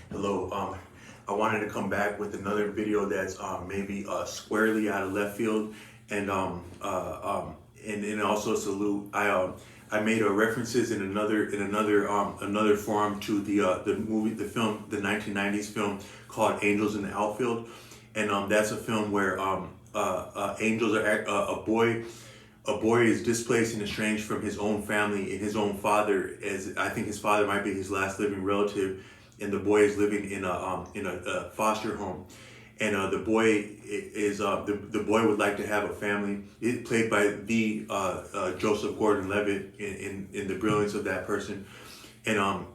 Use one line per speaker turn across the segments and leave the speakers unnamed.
Hello. I wanted to come back with another video that's maybe squarely out of left field, and and also salute. I made references in another forum to the film, the 1990s film called Angels in the Outfield, and that's a film where angels are a boy is displaced and estranged from his own family and his own father, as I think his father might be his last living relative, and the boy is living in a foster home, and the boy is the boy would like to have a family. It played by the Joseph Gordon-Levitt in the brilliance of that person, and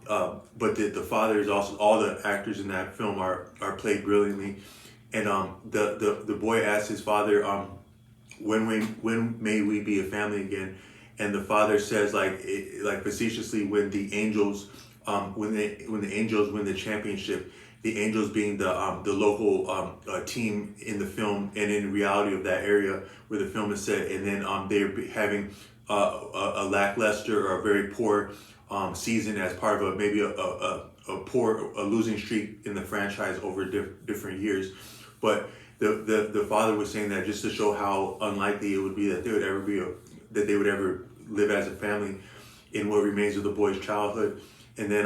but the father is also, all the actors in that film are played brilliantly, and the boy asks his father, when may we be a family again? And the father says, like facetiously, when the angels when the Angels win the championship, the Angels being the local team in the film and in reality of that area where the film is set, and then they're having a lackluster or a very poor season as part of maybe a losing streak in the franchise over different years, but the father was saying that just to show how unlikely it would be that they would ever live as a family in what remains of the boy's childhood. And then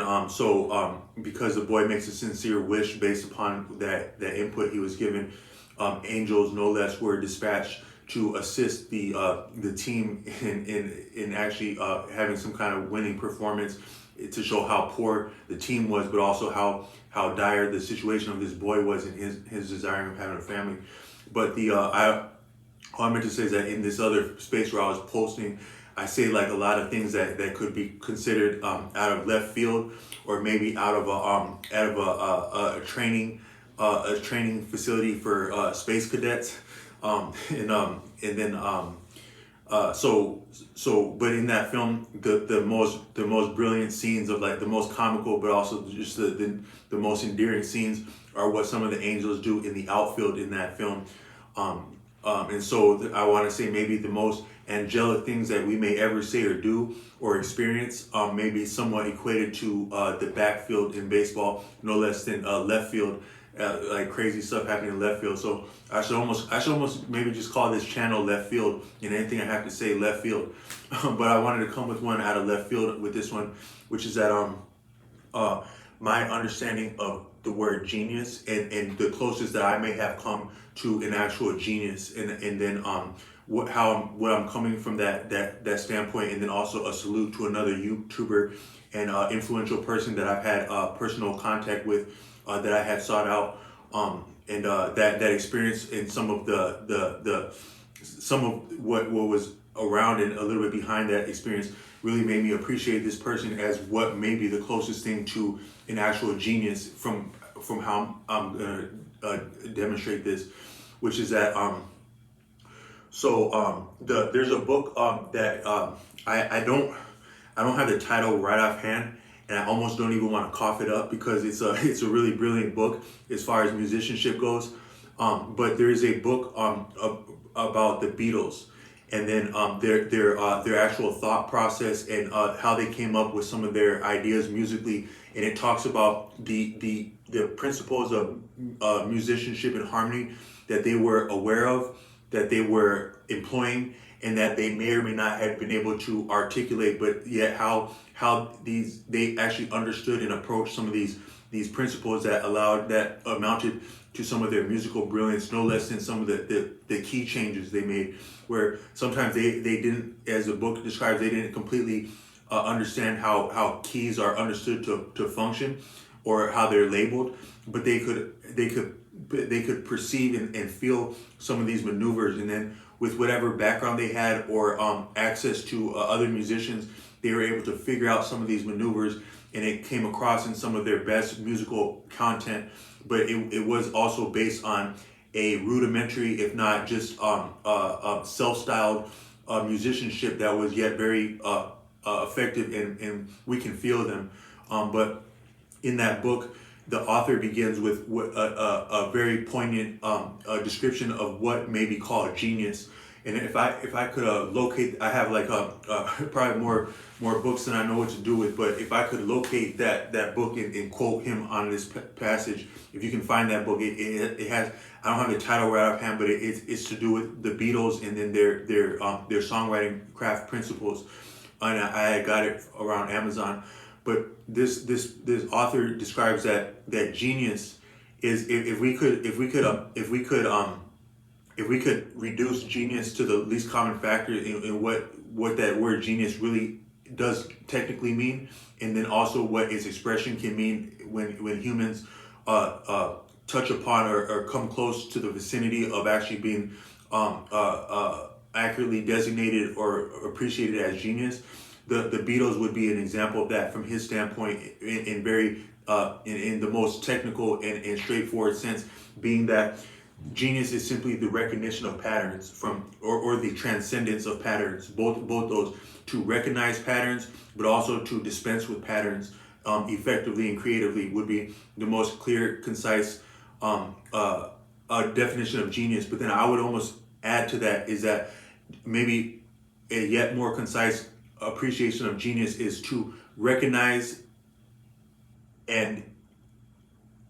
because the boy makes a sincere wish based upon that input he was given, angels no less were dispatched to assist the team in actually having some kind of winning performance, to show how poor the team was, but also how dire the situation of this boy was in his desiring of having a family. But all I meant to say is that in this other space where I was posting, I say like a lot of things that could be considered out of left field, or maybe out of a training facility for space cadets, and then but in that film, the most brilliant scenes of, like, the most comical but also just the most endearing scenes are what some of the angels do in the outfield in that film. And so I want to say maybe the most angelic things that we may ever say or do or experience, may be somewhat equated to the backfield in baseball, no less than left field, like crazy stuff happening in left field. So I should almost maybe just call this channel Left Field, and anything I have to say left field. But I wanted to come with one out of left field with this one, which is that my understanding of the word genius, and the closest that I may have come to an actual genius, and then what I'm coming from that standpoint, and then also a salute to another YouTuber and influential person that I've had personal contact with, that I had sought out, and that experience, and some of some of what was around and a little bit behind that experience really made me appreciate this person as what may be the closest thing to an actual genius from how I'm gonna demonstrate this, which is that there's a book that I don't have the title right offhand, and I almost don't even want to cough it up because it's a really brilliant book as far as musicianship goes. But there is a book about the Beatles, and then their actual thought process, and how they came up with some of their ideas musically, and it talks about the principles of musicianship and harmony that they were aware of, that they were employing, and that they may or may not have been able to articulate, but yet how they actually understood and approached some of these principles that amounted to some of their musical brilliance, no less than some of the key changes they made, where sometimes they didn't, as the book describes, they didn't completely understand how keys are understood to function, or how they're labeled, but they could perceive and feel some of these maneuvers, and then with whatever background they had, or access to other musicians, they were able to figure out some of these maneuvers, and it came across in some of their best musical content. But it was also based on a rudimentary, if not just self-styled musicianship that was yet very effective, and we can feel them. But in that book, the author begins with a very poignant description of what may be called genius. And if I could locate, I have like probably more books than I know what to do with. But if I could locate that book and quote him on this passage, if you can find that book, it has, I don't have the title right offhand, but it's to do with the Beatles and then their songwriting craft principles. And I got it around Amazon. But this author describes that genius is, if we could reduce genius to the least common factor in what that word genius really does technically mean, and then also what its expression can mean when humans touch upon or come close to the vicinity of actually being accurately designated or appreciated as genius. The Beatles would be an example of that from his standpoint, in very in the most technical and straightforward sense, being that genius is simply the recognition of patterns or the transcendence of patterns, both those, to recognize patterns but also to dispense with patterns effectively and creatively, would be the most clear, concise definition of genius. But then I would almost add to that is that maybe a yet more concise appreciation of genius is to recognize and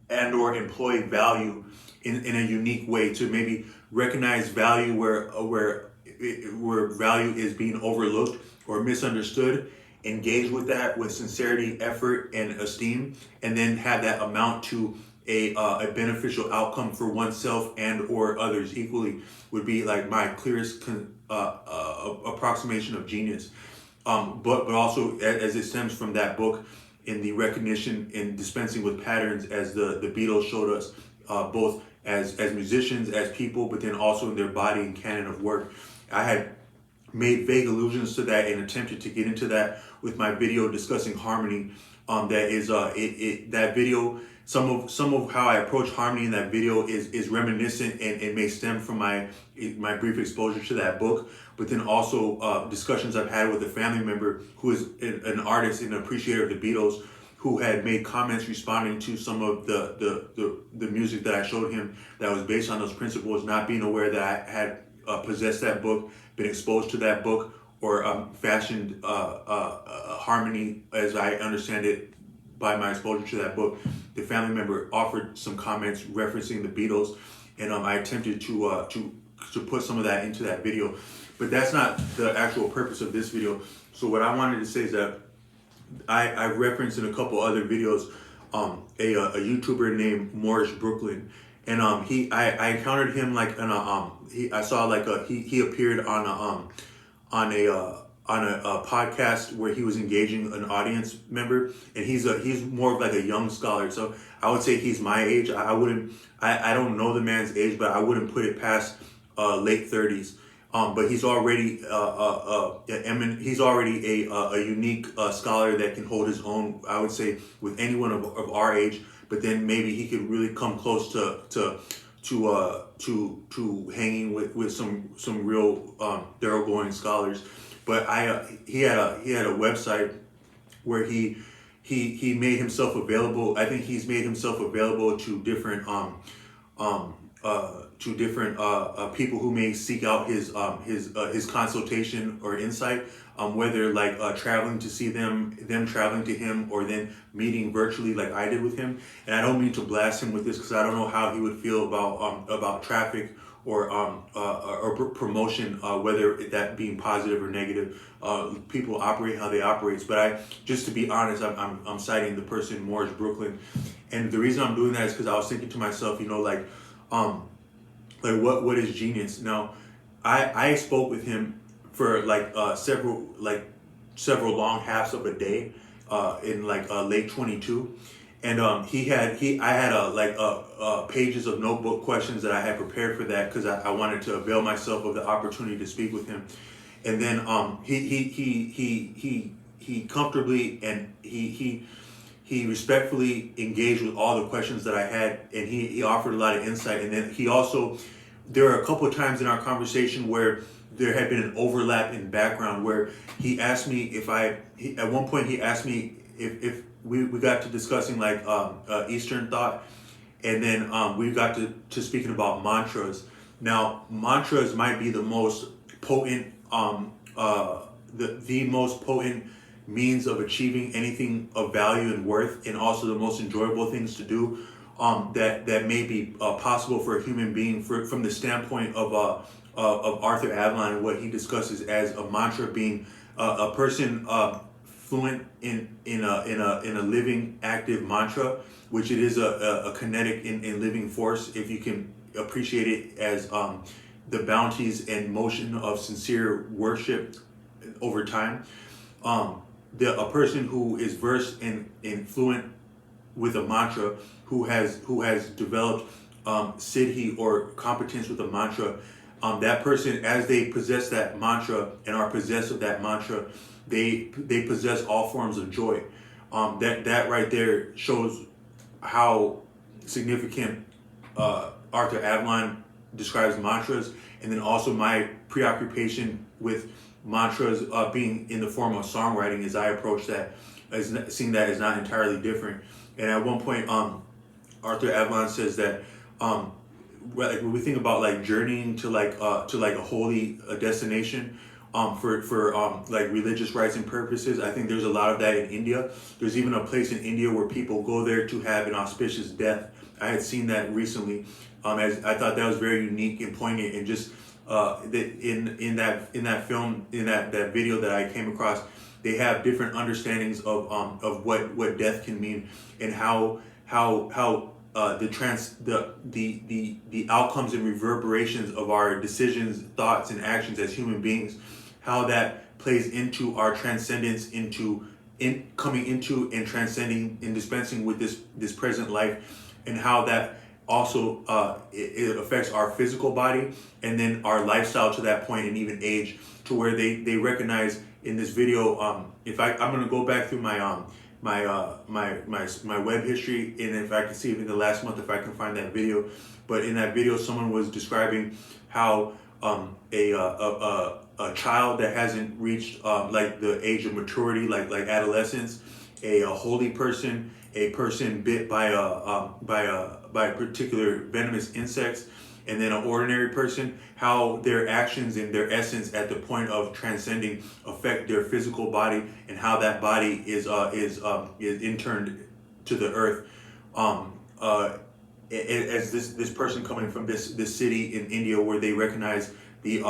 or employ value in a unique way, to maybe recognize value where value is being overlooked or misunderstood, engage with that with sincerity, effort, and esteem, and then have that amount to a beneficial outcome for oneself and or others equally, would be like my clearest approximation of genius. But also as it stems from that book, in the recognition and dispensing with patterns, as the Beatles showed us, both as musicians, as people, but then also in their body and canon of work. I had made vague allusions to that and attempted to get into that with my video discussing harmony. That is that video. Some of how I approach harmony in that video is reminiscent and may stem from my brief exposure to that book, but then also discussions I've had with a family member who is an artist and an appreciator of the Beatles, who had made comments responding to some of the music that I showed him that was based on those principles, not being aware that I had possessed that book, been exposed to that book, or fashioned harmony as I understand it by my exposure to that book. The family member offered some comments referencing the Beatles, and I attempted to put some of that into that video. But that's not the actual purpose of this video. So what I wanted to say is that I referenced in a couple other videos a YouTuber named Morris Brooklyn, and I encountered him like in I saw like he appeared on a podcast where he was engaging an audience member, and he's more of like a young scholar. So I would say he's my age. I don't know the man's age, but I wouldn't put it past late 30s. But he's already he's already a unique scholar that can hold his own, I would say, with anyone of our age. But then maybe he could really come close to hanging with some real thoroughgoing scholars. But he had a website where he made himself available. I think he's made himself available to different people who may seek out his consultation or insight, whether like traveling to see them traveling to him, or then meeting virtually like I did with him. And I don't mean to blast him with this, because I don't know how he would feel about traffic or promotion, whether that being positive or negative. People operate how they operate. But just to be honest, I'm citing the person Morris Brooklyn, and the reason I'm doing that is because I was thinking to myself, like what is genius? Now, I spoke with him for several long halves of a day in late 22, and I had pages of notebook questions that I had prepared for that, because I wanted to avail myself of the opportunity to speak with him. And then he comfortably and he respectfully engaged with all the questions that I had, and he offered a lot of insight. And then there were a couple of times in our conversation where there had been an overlap in background, where he asked me at one point he asked me if we got to discussing Eastern thought, and then we got to speaking about mantras. Now, mantras might be the most potent the most potent means of achieving anything of value and worth, and also the most enjoyable things to do that may be possible for a human being, from the standpoint of Arthur Avalon, and what he discusses as a mantra being a person fluent in a living active mantra, which it is a kinetic and living force, if you can appreciate it as the bounties and motion of sincere worship over time. A person who is versed in fluent with a mantra, who has developed siddhi or competence with a mantra, that person, as they possess that mantra and are possessed of that mantra, they possess all forms of joy. That right there shows how significant Arthur Avalon describes mantras, and then also my preoccupation with mantras being in the form of songwriting, as I approach that, as seeing that as not entirely different. And at one point, Arthur Avalon says that when we think about like journeying to like a holy destination, for like religious rites and purposes, I think there's a lot of that in India. There's even a place in India where people go there to have an auspicious death. I had seen that recently, as I thought that was very unique and poignant, and just in that film, in that video that I came across, they have different understandings of what death can mean, and how the outcomes and reverberations of our decisions, thoughts, and actions as human beings, how that plays into our transcendence, in coming into and transcending and dispensing with this present life, and how that also it affects our physical body, and then our lifestyle to that point, and even age, to where they recognize in this video. I'm going to go back through my my web history, and if I can see it in the last month, if I can find that video. But in that video, someone was describing how a child that hasn't reached like the age of maturity, like adolescence, a holy person, a person bit by a particular venomous insects, and then an ordinary person, how their actions and their essence at the point of transcending affect their physical body, and how that body is interned to the earth. As this person coming from this city in India, where they recognize the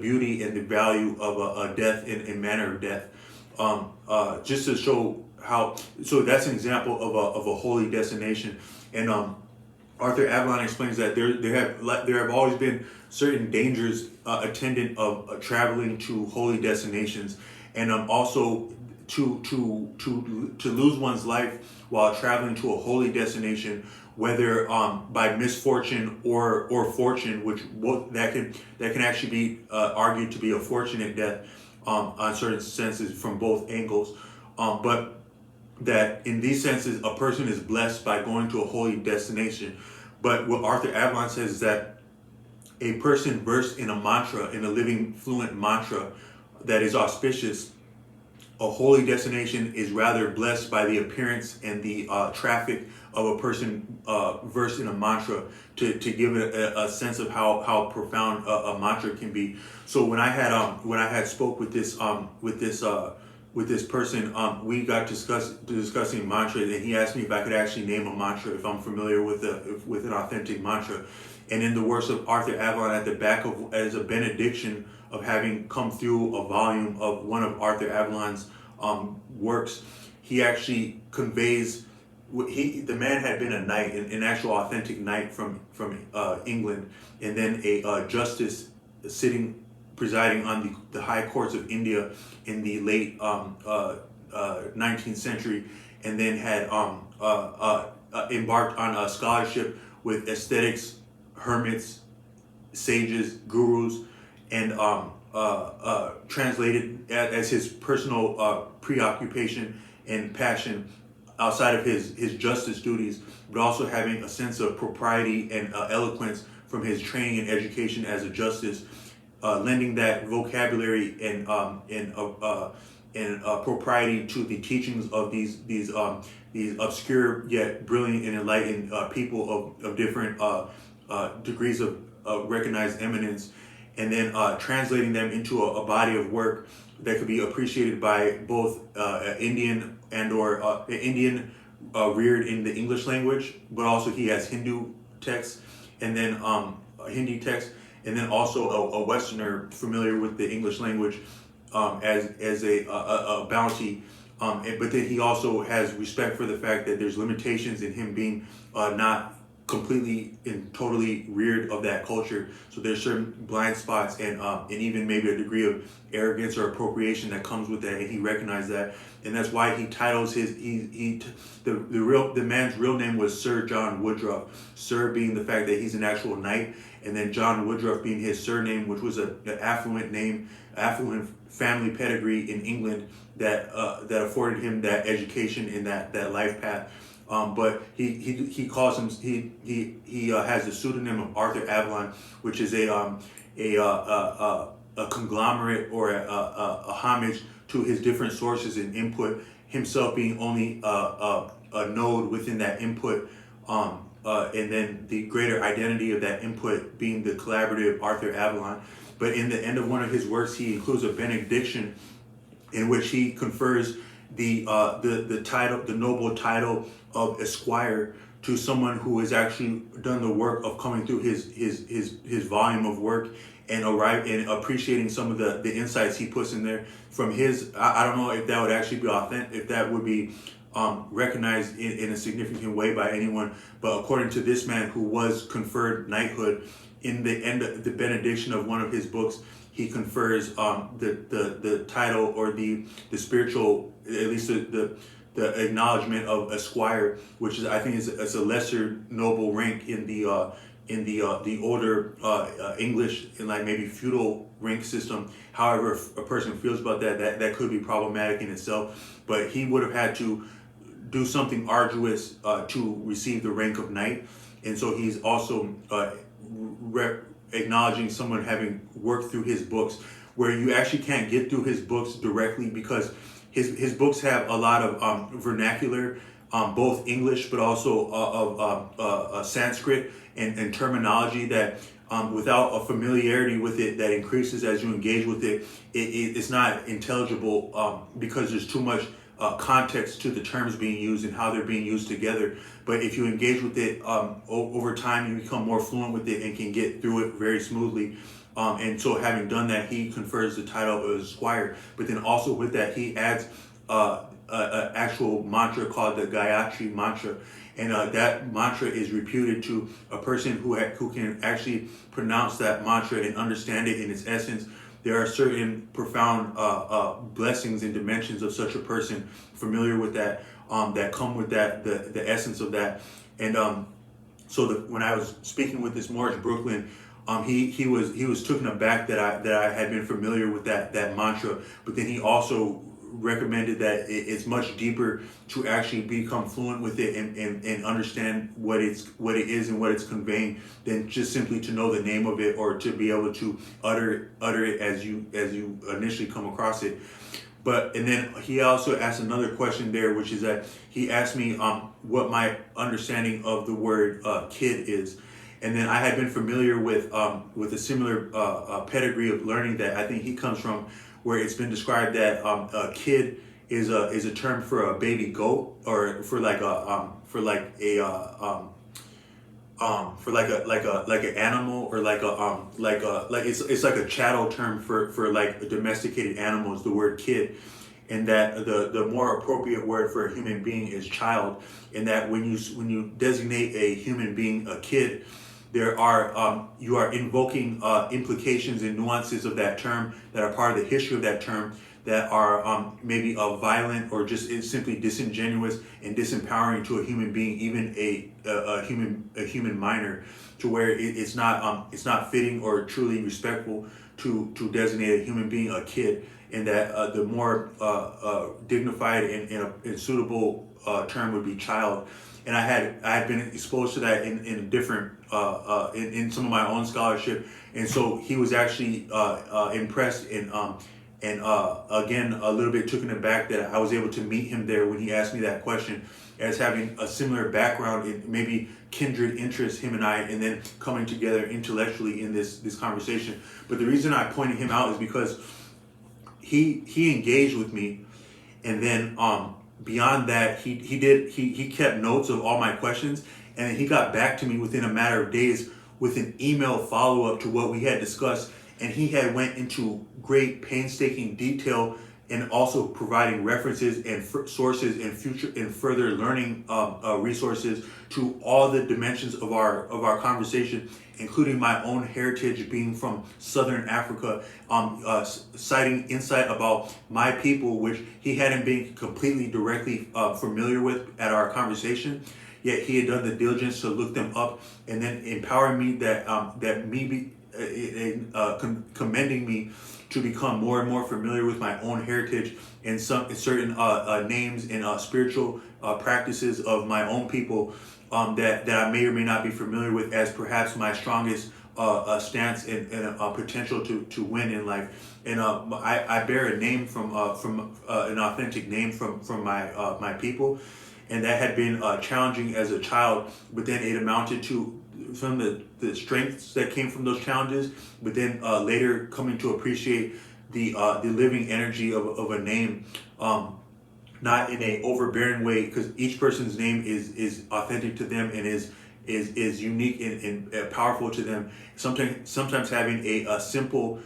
beauty and the value of a death and manner of death, just to show how. So that's an example of a holy destination. And Arthur Avalon explains that there have always been certain dangers attendant of traveling to holy destinations, and also to lose one's life while traveling to a holy destination, whether by misfortune or fortune, which that can actually be argued to be a fortunate death on certain senses from both angles, but that in these senses a person is blessed by going to a holy destination. But what Arthur Avalon says is that a person versed in a mantra, in a living fluent mantra that is auspicious, a holy destination is rather blessed by the appearance and the traffic of a person versed in a mantra, to give it a sense of how profound a mantra can be. So when I had spoke with this person, we got discussing mantras, and he asked me if I could actually name a mantra, if I'm familiar with an authentic mantra. And in the works of Arthur Avalon, at the back of, as a benediction of having come through a volume of one of Arthur Avalon's works, he actually conveys. The man had been a knight, an actual authentic knight from England, and then a justice presiding on the high courts of India in the late 19th century, and then had embarked on a scholarship with ascetics, hermits, sages, gurus, and translated as his personal preoccupation and passion outside of his justice duties, but also having a sense of propriety and eloquence from his training and education as a justice, lending that vocabulary and propriety to the teachings of these obscure yet brilliant and enlightened people of different degrees of recognized eminence. and then translating them into a body of work that could be appreciated by both Indian and or Indian reared in the English language, but also he has Hindu texts, and then Hindi text, and then also a Westerner familiar with the English language as a bounty. But then he also has respect for the fact that there's limitations in him being not completely and totally reared of that culture. So there's certain blind spots and even maybe a degree of arrogance or appropriation that comes with that, and he recognized that, and that's why he titles the man's real name was Sir John Woodruff. Sir being the fact that he's an actual knight, and then John Woodruff being his surname, which was an affluent name, affluent family pedigree in England that afforded him that education in that life path. But he calls him he has the pseudonym of Arthur Avalon, which is a conglomerate or a homage to his different sources and input. Himself being only a node within that input, and then the greater identity of that input being the collaborative Arthur Avalon. But in the end of one of his works, he includes a benediction in which he confers the title, the noble title of Esquire, to someone who has actually done the work of coming through his volume of work and appreciating some of the insights he puts in there from his. I don't know if that would actually be authentic, if that would be recognized in a significant way by anyone, but according to this man who was conferred knighthood, in the end of the benediction of one of his books, he confers the title or the spiritual, at least the acknowledgement of Esquire, which is, I think, is a lesser noble rank in the older English and like maybe feudal rank system. However, if a person feels about that could be problematic in itself. But he would have had to do something arduous to receive the rank of knight, and so he's also acknowledging someone having worked through his books, where you actually can't get through his books directly because his books have a lot of vernacular, both English but also of Sanskrit and terminology that without a familiarity with it that increases as you engage with it, it's not intelligible because there's too much context to the terms being used and how they're being used together. But if you engage with it over time, you become more fluent with it and can get through it very smoothly. And so having done that, he confers the title of Esquire. But then also with that, he adds an actual mantra called the Gayatri mantra. And that mantra is reputed to a person who can actually pronounce that mantra and understand it in its essence. There are certain profound blessings and dimensions of such a person familiar with that, that come with that, the essence of that. And when I was speaking with this Morris Brooklyn, he was taken aback that I had been familiar with that mantra, but then he also recommended that it's much deeper to actually become fluent with it and understand what it is and what it's conveying than just simply to know the name of it or to be able to utter it as you initially come across it. And then he also asked another question there, which is that he asked me what my understanding of the word kid is. And then I had been familiar with a similar pedigree of learning that I think he comes from, where it's been described that a kid is a term for a baby goat, or for like an animal, or it's like a chattel term for like domesticated animals, the word kid. And that the more appropriate word for a human being is child, and that when you designate a human being a kid, there are you are invoking implications and nuances of that term that are part of the history of that term, that are maybe violent or just simply disingenuous and disempowering to a human being, even a human minor, to where it's not fitting or truly respectful to designate a human being a kid, and that the more dignified and suitable term would be child. And I had been exposed to that in different in some of my own scholarship, and so he was actually impressed and again a little bit taken aback that I was able to meet him there when he asked me that question. as having a similar background in maybe kindred interests, him and I, and then coming together intellectually in this conversation. But the reason I pointed him out is because he engaged with me, and then beyond that, he kept notes of all my questions, and then he got back to me within a matter of days with an email follow-up to what we had discussed, and he had went into great painstaking detail and also providing references and sources and future and further learning resources to all the dimensions of our conversation, including my own heritage, being from Southern Africa, citing insight about my people, which he hadn't been completely directly familiar with at our conversation. Yet he had done the diligence to look them up, and then empowering me commending me to become more and more familiar with my own heritage and certain names and spiritual practices of my own people that I may or may not be familiar with as perhaps my strongest stance and potential to win in life. And I bear a name from an authentic name from my people, and that had been challenging as a child, but then it amounted to some of the strengths that came from those challenges, but then later coming to appreciate the living energy of a name, not in a overbearing way, because each person's name is authentic to them and is unique and powerful to them. Sometimes having a simple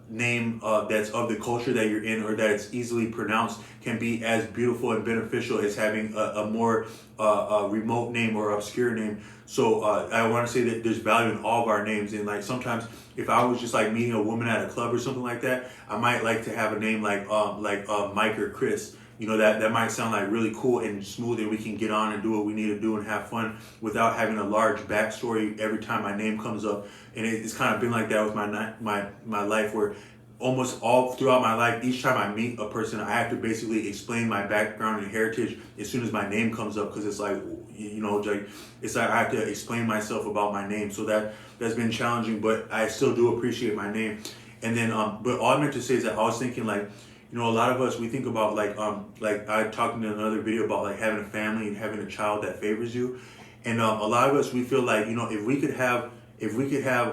name that's of the culture that you're in, or that it's easily pronounced, can be as beautiful and beneficial as having a more remote name or obscure name. So I want to say that there's value in all of our names. And like sometimes if I was just like meeting a woman at a club or something like that, I might like to have a name like Mike or Chris. You know, that might sound like really cool and smooth, and we can get on and do what we need to do and have fun without having a large backstory every time my name comes up. And it's kind of been like that with my life, where almost all throughout my life, each time I meet a person, I have to basically explain my background and heritage as soon as my name comes up, because it's like, you know, like it's like I have to explain myself about my name. So that's been challenging, but I still do appreciate my name. And then, but all I meant to say is that I was thinking, like, you know, a lot of us, we think about like I talked in another video about like having a family and having a child that favors you. And a lot of us, we feel like, you know, if we could have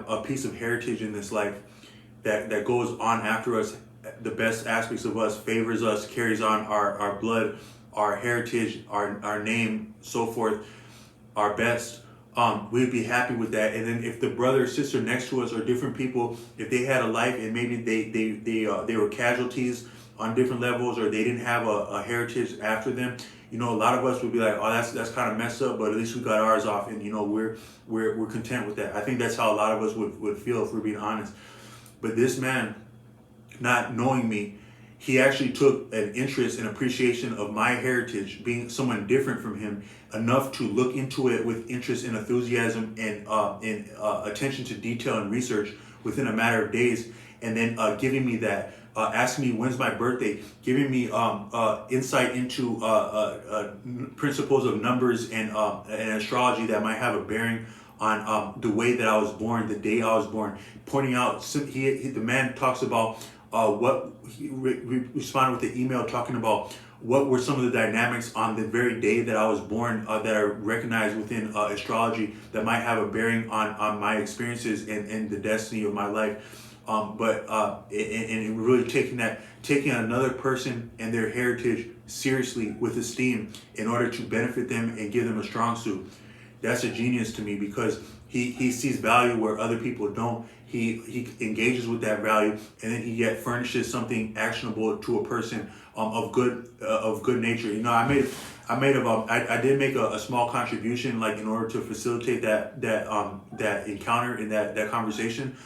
a piece of heritage in this life that goes on after us, the best aspects of us, favors us, carries on our blood, our heritage, our name, so forth, our best, we'd be happy with that. And then if the brother or sister next to us or different people, if they had a life and maybe they were casualties on different levels, or they didn't have a heritage after them, you know, a lot of us would be like, oh, that's kind of messed up, but at least we got ours off, and you know, we're content with that. I think that's how a lot of us would feel if we're being honest. But this man, not knowing me, he actually took an interest and appreciation of my heritage, being someone different from him, enough to look into it with interest and enthusiasm and attention to detail and research within a matter of days, and then giving me that, asking me when's my birthday, giving me insight into principles of numbers and astrology that might have a bearing on the way that I was born, the day I was born, pointing out, the man talks about what he responded with the email talking about what were some of the dynamics on the very day that I was born that are recognized within astrology that might have a bearing on my experiences and the destiny of my life. And really taking another person and their heritage seriously with esteem in order to benefit them and give them a strong suit. That's a genius to me, because he sees value where other people don't. He engages with that value, and then he yet furnishes something actionable to a person of good nature. You know, I did make a small contribution, like in order to facilitate that encounter in that conversation.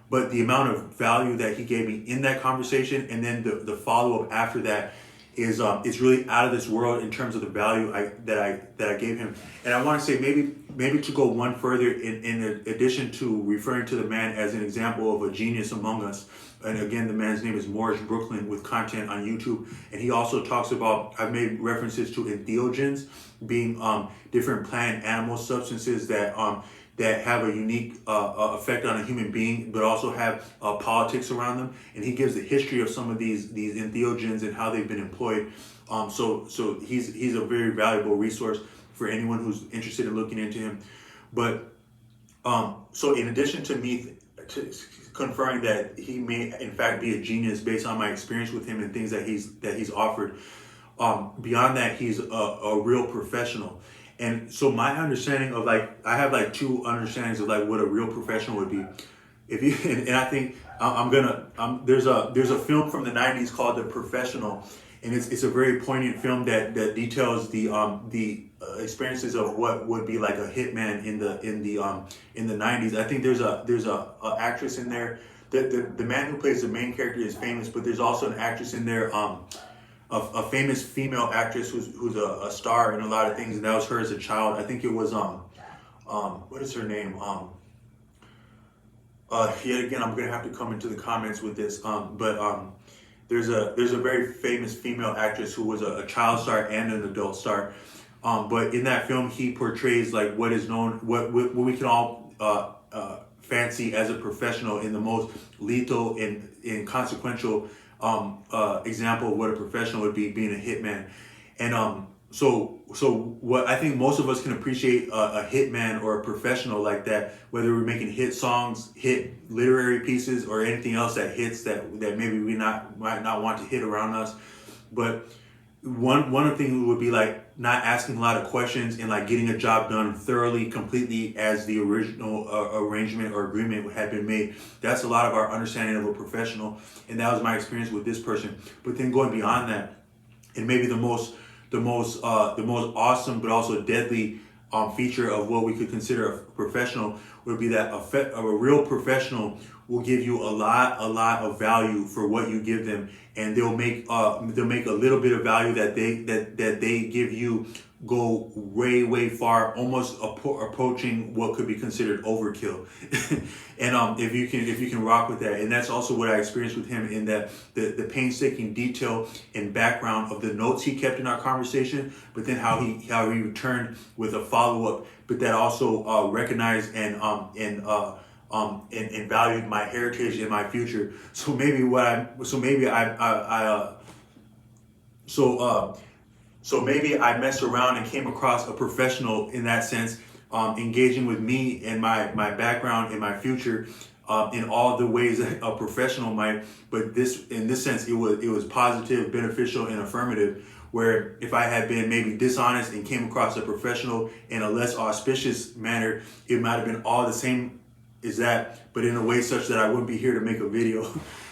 But the amount of value that he gave me in that conversation, and then the follow up after that, is really out of this world in terms of the value that I gave him. And I want to say maybe to go one further, in addition to referring to the man as an example of a genius among us. And again, the man's name is Morris Brooklyn, with content on YouTube. And he also talks about, I've made references to entheogens being different plant animal substances that have a unique effect on a human being, but also have politics around them. And he gives the history of some of these entheogens and how they've been employed So he's a very valuable resource for anyone who's interested in looking into him. But so in addition to me conferring that he may in fact be a genius based on my experience with him and things that he's offered, beyond that, he's a real professional. And so my understanding of I have two understandings of what a real professional would be. If you and I think I'm gonna there's a film from the '90s called The Professional, and it's a very poignant film that details the experiences of what would be like a hitman in the '90s. I think there's a actress in there. The man who plays the main character is famous, but there's also an actress in there, a famous female actress who's a star in a lot of things, and that was her as a child. I think it was what is her name? Yet again, I'm gonna have to come into the comments with this. But there's a very famous female actress who was a child star and an adult star. But in that film, he portrays what is known, what we can all fancy as a professional in the most lethal and consequential example of what a professional would be, being a hitman. And so what I think most of us can appreciate a hitman or a professional like that, whether we're making hit songs, hit literary pieces, or anything else that hits that maybe we might not want to hit around us. But one of the things would be not asking a lot of questions and getting a job done thoroughly, completely as the original arrangement or agreement had been made. That's a lot of our understanding of a professional, and that was my experience with this person. But then going beyond that, and maybe the most awesome but also deadly feature of what we could consider a professional would be that a real professional will give you a lot of value for what you give them, and they'll make a little bit of value that they give you go way far, almost approaching what could be considered overkill. And if you can rock with that, and that's also what I experienced with him, in that the painstaking detail and background of the notes he kept in our conversation, but then how he returned with a follow up, but that also recognized and valued my heritage and my future. So maybe I messed around and came across a professional in that sense, engaging with me and my background and my future in all the ways that a professional might. But in this sense, it was positive, beneficial, and affirmative. Where if I had been maybe dishonest and came across a professional in a less auspicious manner, it might have been all the same as that, but in a way such that I wouldn't be here to make a video.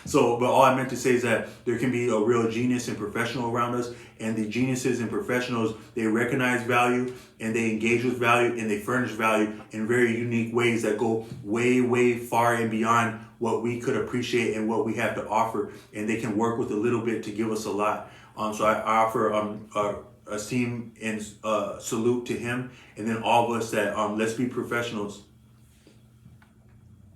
So, but all I meant to say is that there can be a real genius and professional around us, and the geniuses and professionals, they recognize value and they engage with value and they furnish value in very unique ways that go way far and beyond what we could appreciate and what we have to offer, and they can work with a little bit to give us a lot. So I offer esteem and salute to him, and then all of us that let's be professionals.